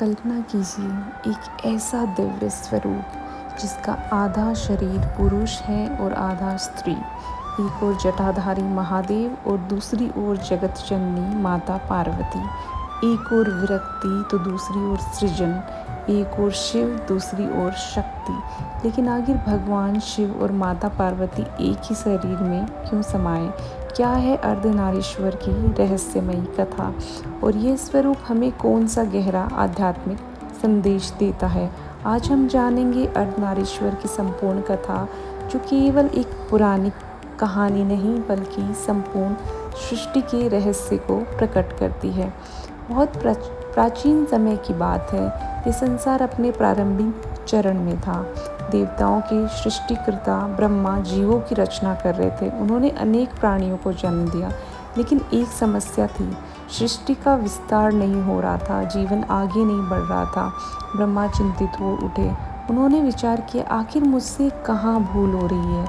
कल्पना कीजिए एक ऐसा दिव्य स्वरूप जिसका आधा शरीर पुरुष है और आधा स्त्री। एक ओर जटाधारी महादेव और दूसरी ओर जगत जननी माता पार्वती। एक ओर विरक्ति तो दूसरी ओर सृजन। एक ओर शिव दूसरी ओर शक्ति। लेकिन आखिर भगवान शिव और माता पार्वती एक ही शरीर में क्यों समाये? क्या है अर्धनारीश्वर की रहस्यमयी कथा और ये स्वरूप हमें कौन सा गहरा आध्यात्मिक संदेश देता है? आज हम जानेंगे अर्धनारीश्वर की संपूर्ण कथा, जो केवल एक पुरानी कहानी नहीं बल्कि संपूर्ण सृष्टि के रहस्य को प्रकट करती है। बहुत प्राचीन समय की बात है। ये संसार अपने प्रारंभिक चरण में था। देवताओं के सृष्टिकर्ता ब्रह्मा जीवों की रचना कर रहे थे। उन्होंने अनेक प्राणियों को जन्म दिया, लेकिन एक समस्या थी। सृष्टि का विस्तार नहीं हो रहा था, जीवन आगे नहीं बढ़ रहा था। ब्रह्मा चिंतित हो उठे। उन्होंने विचार किया, आखिर मुझसे कहाँ भूल हो रही है।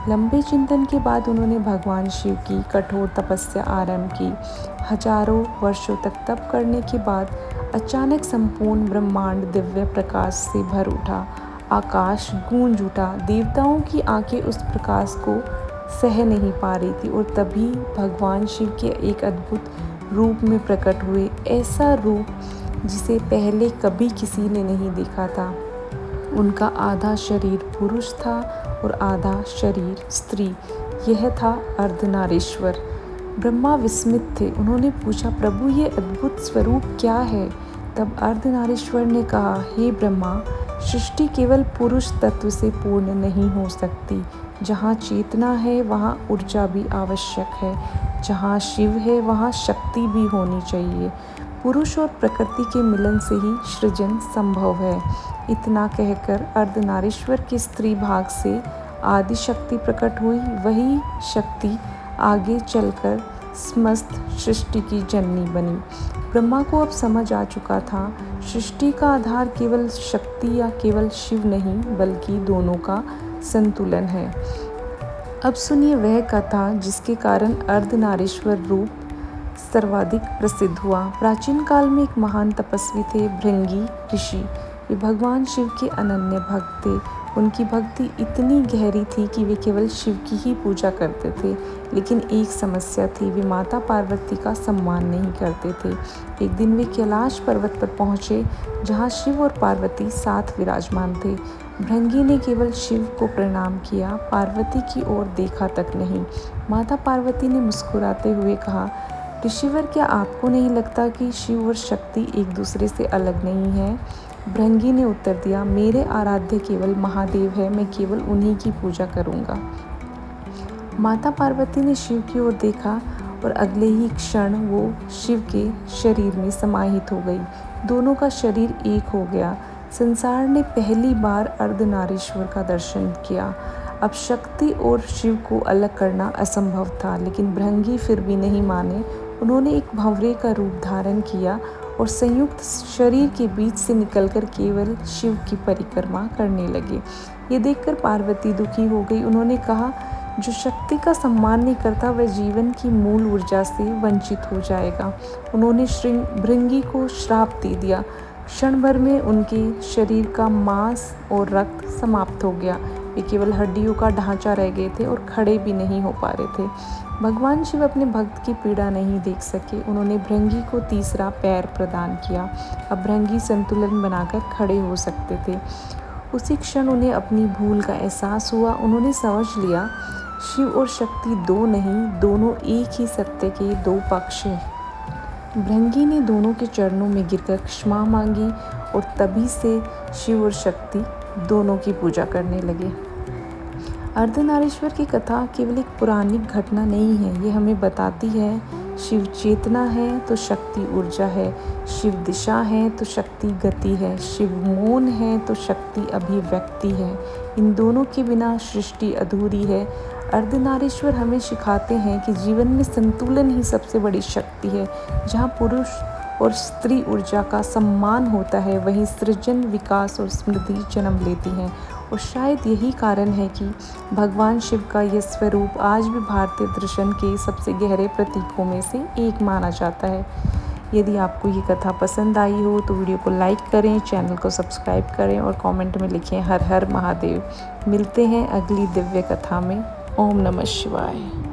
लंबे चिंतन के बाद उन्होंने भगवान शिव की कठोर तपस्या आरंभ की। हजारों वर्षों तक तप करने के बाद अचानक संपूर्ण ब्रह्मांड दिव्य प्रकाश से भर उठा। आकाश गूंज उठा। देवताओं की आंखें उस प्रकाश को सह नहीं पा रही थी और तभी भगवान शिव के एक अद्भुत रूप में प्रकट हुए। ऐसा रूप जिसे पहले कभी किसी ने नहीं देखा था। उनका आधा शरीर पुरुष था और आधा शरीर स्त्री। यह था अर्धनारीश्वर। ब्रह्मा विस्मित थे। उन्होंने पूछा, प्रभु ये अद्भुत स्वरूप क्या है? तब अर्धनारीश्वर ने कहा, हे ब्रह्मा, सृष्टि केवल पुरुष तत्व से पूर्ण नहीं हो सकती। जहाँ चेतना है वहाँ ऊर्जा भी आवश्यक है। जहाँ शिव है वहाँ शक्ति भी होनी चाहिए। पुरुष और प्रकृति के मिलन से ही सृजन संभव है। इतना कहकर अर्धनारीश्वर के स्त्री भाग से आदि शक्ति प्रकट हुई। वही शक्ति आगे चलकर समस्त सृष्टि की जननी बनी। ब्रह्मा को अब समझ आ चुका था, सृष्टि का आधार केवल शक्ति या केवल शिव नहीं बल्कि दोनों का संतुलन है। अब सुनिए वह कथा जिसके कारण अर्धनारीश्वर रूप सर्वाधिक प्रसिद्ध हुआ। प्राचीन काल में एक महान तपस्वी थे, भृंगी ऋषि। वे भगवान शिव के अनन्य भक्त थे। उनकी भक्ति इतनी गहरी थी कि वे केवल शिव की ही पूजा करते थे। लेकिन एक समस्या थी, वे माता पार्वती का सम्मान नहीं करते थे। एक दिन वे कैलाश पर्वत पर पहुँचे, जहाँ शिव और पार्वती साथ विराजमान थे। भृंगी ने केवल शिव को प्रणाम किया, पार्वती की ओर देखा तक नहीं। माता पार्वती ने मुस्कुराते हुए कहा, ऋषिवर, क्या आपको नहीं लगता कि शिव और शक्ति एक दूसरे से अलग नहीं है? भृंगी ने उत्तर दिया, मेरे आराध्य केवल महादेव है, मैं केवल उन्हीं की पूजा करूंगा। माता पार्वती ने शिव की ओर देखा और अगले ही क्षण वो शिव के शरीर में समाहित हो गई। दोनों का शरीर एक हो गया। संसार ने पहली बार अर्धनारीश्वर का दर्शन किया। अब शक्ति और शिव को अलग करना असंभव था, लेकिन भृंगी फिर भी नहीं माने। उन्होंने एक भंवरे का रूप धारण किया और संयुक्त शरीर के बीच से निकलकर केवल शिव की परिक्रमा करने लगे। ये देखकर पार्वती दुखी हो गई। उन्होंने कहा, जो शक्ति का सम्मान नहीं करता वह जीवन की मूल ऊर्जा से वंचित हो जाएगा। उन्होंने भृंगी को श्राप दे दिया। क्षण भर में उनके शरीर का मांस और रक्त समाप्त हो गया। वे केवल हड्डियों का ढांचा रह गए थे और खड़े भी नहीं हो पा रहे थे। भगवान शिव अपने भक्त की पीड़ा नहीं देख सके। उन्होंने भृंगी को तीसरा पैर प्रदान किया। अब भृंगी संतुलन बनाकर खड़े हो सकते थे। उसी क्षण उन्हें अपनी भूल का एहसास हुआ। उन्होंने समझ लिया, शिव और शक्ति दो नहीं, दोनों एक ही सत्य के दो पक्ष हैं। भृंगी ने दोनों के चरणों में गिरकर क्षमा मांगी और तभी से शिव और शक्ति दोनों की पूजा करने लगे। अर्धनारीश्वर की कथा केवल एक पुरानी घटना नहीं है, ये हमें बताती है, शिव चेतना है तो शक्ति ऊर्जा है, शिव दिशा है तो शक्ति गति है, शिव मौन है तो शक्ति अभिव्यक्ति है। इन दोनों के बिना सृष्टि अधूरी है। अर्धनारीश्वर हमें सिखाते हैं कि जीवन में संतुलन ही सबसे बड़ी शक्ति है। जहाँ पुरुष और स्त्री ऊर्जा का सम्मान होता है, वहीं सृजन, विकास और समृद्धि जन्म लेती हैं। और शायद यही कारण है कि भगवान शिव का यह स्वरूप आज भी भारतीय दर्शन के सबसे गहरे प्रतीकों में से एक माना जाता है। यदि आपको ये कथा पसंद आई हो तो वीडियो को लाइक करें, चैनल को सब्सक्राइब करें और कमेंट में लिखें हर हर महादेव। मिलते हैं अगली दिव्य कथा में। ओम नमः शिवाय।